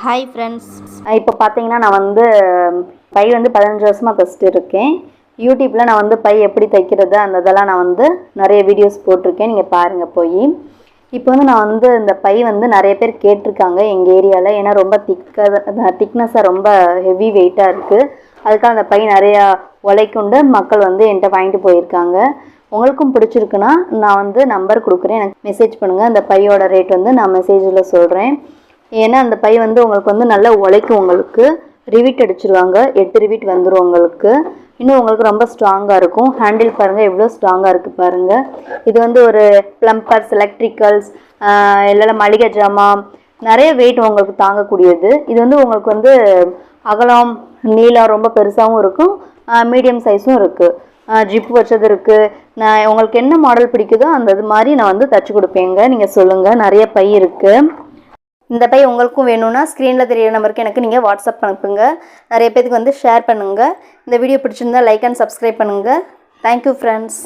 Hi friends. இப்போ பார்த்தீங்கன்னா நான் வந்து பை வந்து 15 வருஷமாக தைச்சிட்டு இருக்கேன். யூடியூப்பில் நான் வந்து பை எப்படி தைக்கிறது அந்த இதெல்லாம் நான் வந்து நிறைய வீடியோஸ் போட்டிருக்கேன், நீங்கள் பாருங்கள் போய். இப்போ வந்து நான் வந்து இந்த பை வந்து நிறைய பேர் கேட்டிருக்காங்க எங்கள் ஏரியாவில். ஏன்னா ரொம்ப திக்னஸாக ரொம்ப ஹெவி வெயிட்டாக இருக்குது. அதுக்காக அந்த பை நிறையா உழைக்குண்டு மக்கள் வந்து என்கிட்ட வாங்கிட்டு போயிருக்காங்க. உங்களுக்கும் பிடிச்சிருக்குன்னா நான் வந்து நம்பர் கொடுக்குறேன், எனக்கு மெசேஜ் பண்ணுங்கள். அந்த பையோட ரேட் வந்து நான் மெசேஜில் சொல்கிறேன். ஏன்னா அந்த பை வந்து உங்களுக்கு வந்து நல்லா உழைக்கும். உங்களுக்கு ரிவிட் அடிச்சிருவாங்க, 8 ரிவிட் வந்துடும் உங்களுக்கு. இன்னும் உங்களுக்கு ரொம்ப ஸ்ட்ராங்காக இருக்கும். ஹேண்டில் பாருங்கள் எவ்வளோ ஸ்ட்ராங்காக இருக்குது பாருங்கள். இது வந்து ஒரு ப்ளம்பர்ஸ், எலக்ட்ரிக்கல்ஸ், இல்லைன்னா மளிகை ஜாமான் நிறைய வெயிட் உங்களுக்கு தாங்கக்கூடியது. இது வந்து உங்களுக்கு வந்து அகலம் நீளம் ரொம்ப பெருசாகவும் இருக்கும், மீடியம் சைஸும் இருக்குது, ஜிப்பு வச்சது இருக்குது. நான் உங்களுக்கு என்ன மாடல் பிடிக்குதோ அந்த இது மாதிரி நான் வந்து தச்சு கொடுப்பேங்க. நீங்கள் சொல்லுங்கள், நிறைய பை இருக்குது. இந்த பை உங்களுக்கும் வேணும்னா ஸ்க்ரீனில் தெரியிற நம்பருக்கு எனக்கு நீங்கள் வாட்ஸ்அப் அனுப்புங்க. நிறைய பேருக்கு வந்து ஷேர் பண்ணுங்கள். இந்த வீடியோ பிடிச்சிருந்தா லைக் அண்ட் சப்ஸ்கிரைப் பண்ணுங்கள். Thank you friends.